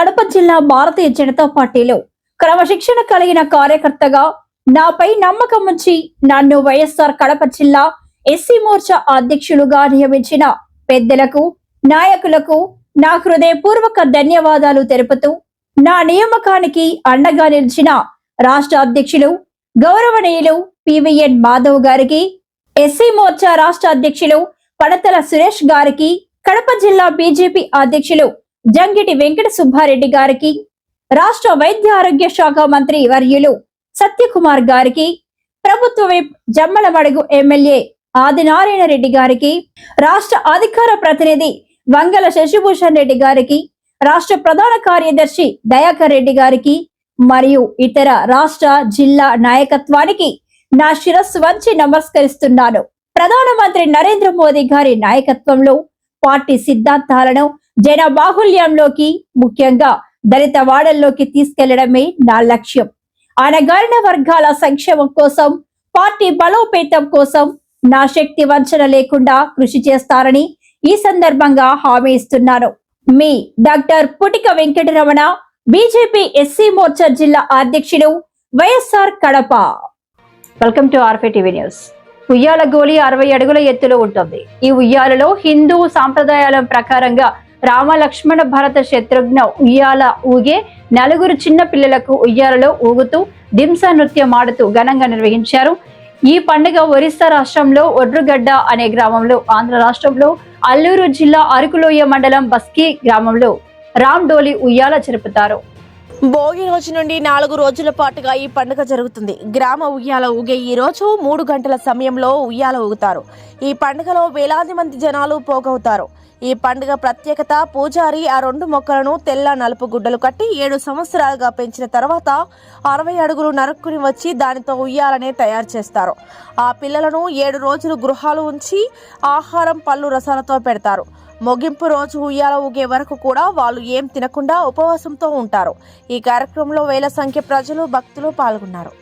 కడప జిల్లా భారతీయ జనతా పార్టీలో క్రమశిక్షణ కలిగిన కార్యకర్తగా నాపై నమ్మకం ఉంచి నన్ను వైఎస్ఆర్ కడప జిల్లా ఎస్సీ మోర్చా అధ్యక్షులుగా నియమించిన పెద్దలకు నాయకులకు నా హృదయపూర్వక ధన్యవాదాలు తెలుపుతూ నా నియామకానికి అండగా నిలిచిన రాష్ట్ర అధ్యక్షులు గౌరవనీయులు పివిఎన్ మాధవ్ గారికి, ఎస్సీ మోర్చా రాష్ట్ర అధ్యక్షులు పడతల సురేష్ గారికి, కడప జిల్లా బీజేపీ అధ్యక్షులు జంగిటి వెంకట సుబ్బారెడ్డి గారికి, రాష్ట్ర వైద్య ఆరోగ్య శాఖ మంత్రి వర్యులు సత్యకుమార్ గారికి, ప్రభుత్వ విప్ జమ్మలమడుగు ఎమ్మెల్యే ఆదినారాయణ రెడ్డి గారికి, రాష్ట్ర అధికార ప్రతినిధి వంగల శశిభూషణ్ రెడ్డి గారికి, రాష్ట్ర ప్రధాన కార్యదర్శి దయాకర్ రెడ్డి గారికి మరియు ఇతర రాష్ట్ర జిల్లా నాయకత్వానికి నా శిరస్సు వంచి నమస్కరిస్తున్నాను. ప్రధానమంత్రి నరేంద్ర మోదీ గారి నాయకత్వంలో పార్టీ సిద్ధాంతాలను జన బాహుళ్యంలోకి, ముఖ్యంగా దళిత వాడల్లోకి తీసుకెళ్లడమే నా లక్ష్యం. అణగారిన వర్గాల సంక్షేమం కోసం, పార్టీ బలోపేతం కోసం నా శక్తి వంచన లేకుండా కృషి చేస్తారని ఈ సందర్భంగా హామీ ఇస్తున్నాను. మీ doctor Putika Venkataramana, BJP SC Morcha జిల్లా అధ్యక్షులు, వైఎస్ఆర్ కడప. వెల్కమ్ టు ఆర్ఫే టీవీ న్యూస్. ఉయ్యాల గోలి 60 అడుగుల ఎత్తులో ఉంటుంది. ఈ ఉయ్యాలలో హిందూ సాంప్రదాయాల ప్రకారంగా రామ లక్ష్మణ భరత శత్రుఘ్న ఉయ్యాల ఊగే నలుగురు చిన్న పిల్లలకు ఉయ్యాలలో ఊగుతూ దింస నృత్యం ఆడుతూ ఘనంగా నిర్వహించారు. ఈ పండుగ ఒరిస్సా రాష్ట్రంలో ఒడ్రుగడ్డ అనే గ్రామంలో, ఆంధ్ర రాష్ట్రంలో అల్లూరు జిల్లా అరకులోయ మండలం బస్కీ గ్రామంలో రామ్ డోలి ఉయ్యాల జరుపుతారు. భోగి రోజు నుండి 4 రోజుల పాటుగా ఈ పండుగ జరుగుతుంది. గ్రామ ఉయ్యాల ఊగే ఈ రోజు 3 గంటల సమయంలో ఉయ్యాల ఊగుతారు. ఈ పండుగలో వేలాది మంది జనాలు పోగవుతారు. ఈ పండుగ ప్రత్యేకత, పూజారి ఆ 2 మొక్కలను తెల్ల నలుపు గుడ్డలు కట్టి 7 సంవత్సరాలుగా పెంచిన తర్వాత 60 అడుగులు నరుక్కుని వచ్చి దానితో ఉయ్యాలనే తయారు చేస్తారు. ఆ పిల్లలను 7 రోజులు గృహాలు ఉంచి ఆహారం, పళ్ళు, రసాలతో పెడతారు. ముగింపు రోజు ఉయ్యాల ఊగే వరకు కూడా వాళ్ళు ఏం తినకుండా ఉపవాసంతో ఉంటారు. ఈ కార్యక్రమంలో వేల సంఖ్య ప్రజలు, భక్తులు పాల్గొన్నారు.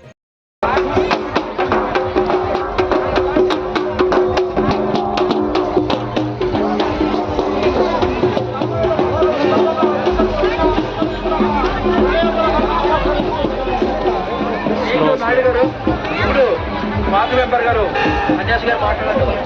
ఇప్పుడు వార్డు మెంబర్ గారు అన్యాస్ గారు మాట్లాడారు.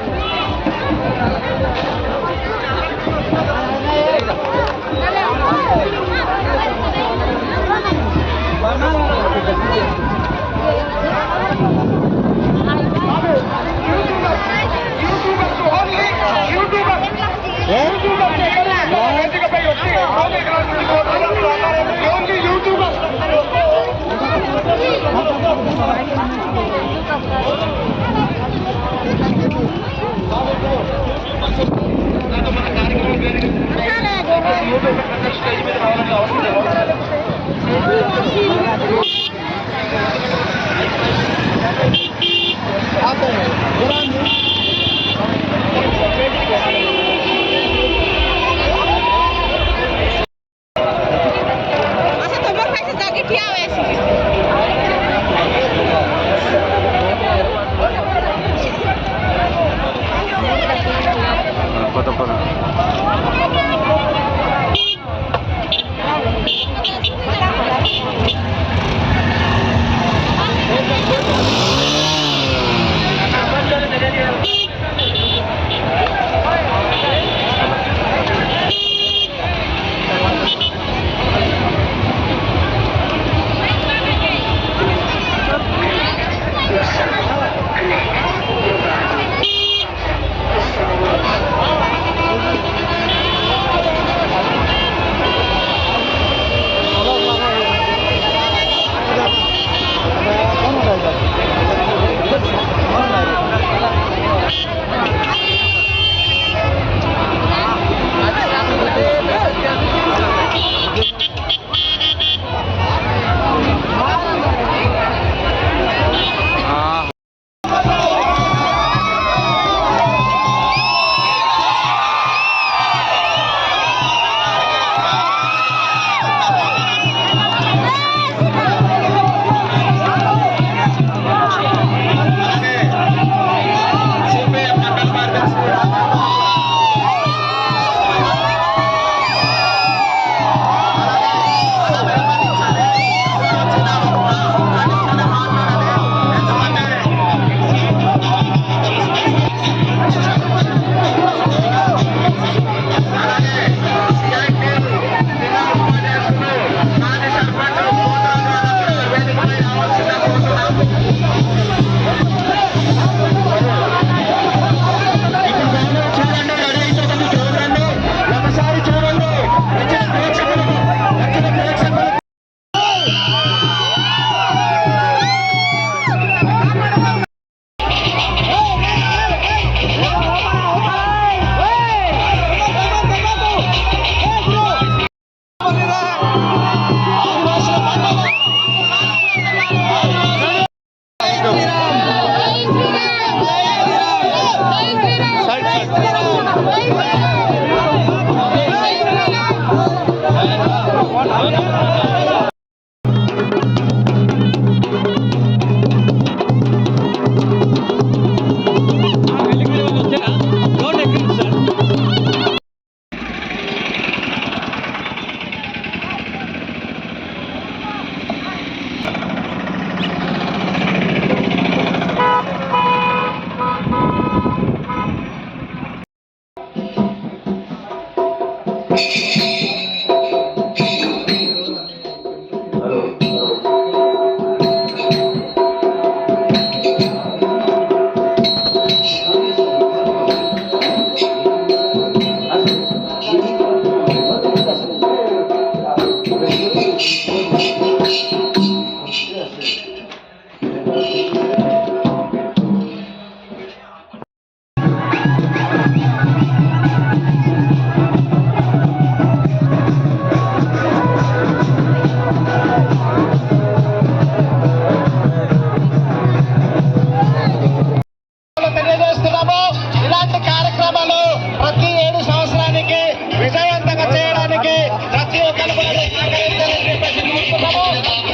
తెలియజేస్తున్నాము. ఇలాంటి కార్యక్రమాలు ప్రతి 7 సంవత్సరానికి విజయవంతంగా చేయడానికి ప్రతి ఒక్కరు సహకరించాలని కోరుతున్నాము.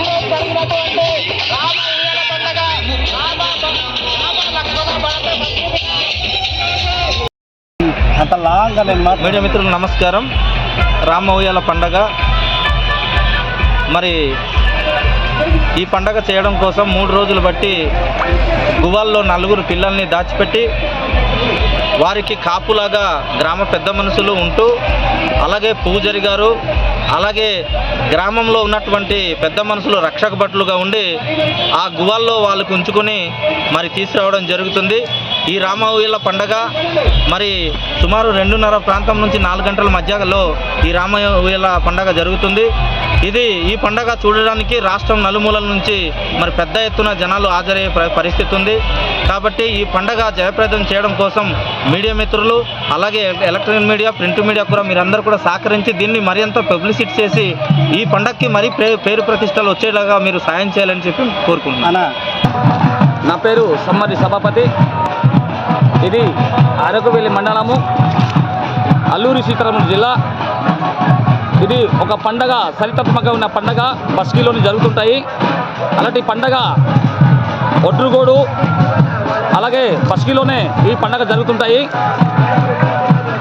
ఈరోజు జరిగినటువంటి రామ ఉయ్యాల పండుగ మీడియా మిత్రులకు నమస్కారం. రామ ఉయ్యాల పండగ మరి ఈ పండగ చేయడం కోసం 3 రోజులు బట్టి గువ్వాల్లో 4 పిల్లల్ని దాచిపెట్టి వారికి కాపులాగా గ్రామ పెద్ద మనుషులు ఉంటూ, అలాగే పూజారి గారు, అలాగే గ్రామంలో ఉన్నటువంటి పెద్ద మనుషులు రక్షక భటులుగా ఉండి ఆ గువ్వాల్లో వాళ్ళకు ఉంచుకొని మరి తీసుకురావడం జరుగుతుంది. ఈ రామ ఉయ్యాల పండగ మరి సుమారు 2:30 ప్రాంతం నుంచి 4 గంటల మధ్యలో ఈ రామ ఉయ్యాల పండగ జరుగుతుంది. ఈ పండగ చూడడానికి రాష్ట్రం నలుమూలల నుంచి మరి పెద్ద ఎత్తున జనాలు హాజరయ్యే పరిస్థితి ఉంది. కాబట్టి ఈ పండగ జయప్రదం చేయడం కోసం మీడియా మిత్రులు, అలాగే ఎలక్ట్రానిక్ మీడియా, ప్రింట్ మీడియా కూడా మీరందరూ కూడా సహకరించి దీన్ని మరింత పబ్లిసిటీ చేసి ఈ పండగకి మరీ పేరు ప్రతిష్టలు వచ్చేలాగా మీరు సాయం చేయాలని చెప్పి కోరుకుంటున్నాను. నా పేరు సమ్మరి సభాపతి. ఇది అరకువెల్లి మండలము, అల్లూరి సీతారామరాజు జిల్లా. ఇది ఒక పండగ, చరిత్రాత్మకంగా ఉన్న పండగ బస్కీలోని జరుగుతుంటాయి. అలాంటి పండగ ఒడ్రుగోడు, అలాగే బస్కీలోనే ఈ పండగ జరుగుతుంటాయి.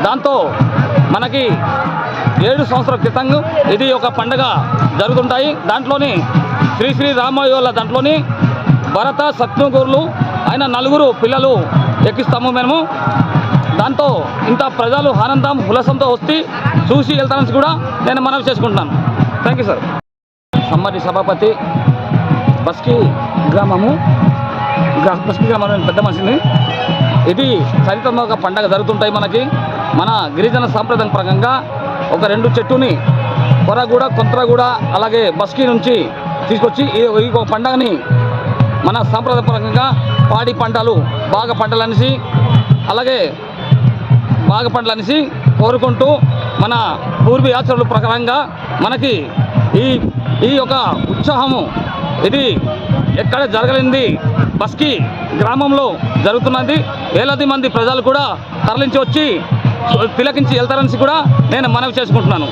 దాంతో మనకి 7 సంవత్సరాల క్రితం ఇది ఒక పండగ జరుగుతుంటాయి. దాంట్లోని శ్రీ రామయ్యోల దాంట్లోని భరత సత్యగోరులు ఆయన 4 పిల్లలు ఎక్కిస్తాము మేము. దాంతో ఇంత ప్రజలు ఆనందం ఉల్లాసంతో వస్తే చూసి వెళ్తానని కూడా నేను మనవి చేసుకుంటున్నాను. Thank you sir. సమ్మరి సభాపతి. బస్కీ గ్రామము పెద్ద మనిషిని. ఇది చరిత్రాత్మక పండగ జరుగుతుంటాయి. మన గిరిజన సాంప్రదాయం ప్రకారంగా ఒక 2 చెట్టుని కొరగూడ, కొంత్రగూడ, అలాగే బస్కీ నుంచి తీసుకొచ్చి ఈ పండగని మన సాంప్రదాయపరంగా పాడి పంటలు బాగా పంటలనేసి, అలాగే బాగా పంటలనేసి కోరుకుంటూ మన పూర్వీ ఆచారాల ప్రకారంగా మనకి ఈ యొక్క ఉత్సాహము ఇది ఎక్కడ జరగలేనిది బస్కీ గ్రామంలో జరుగుతున్నది. వేలాది మంది ప్రజలు కూడా తరలించి వచ్చి తిలకించి వెళ్తారని కూడా నేను మనవి చేసుకుంటున్నాను.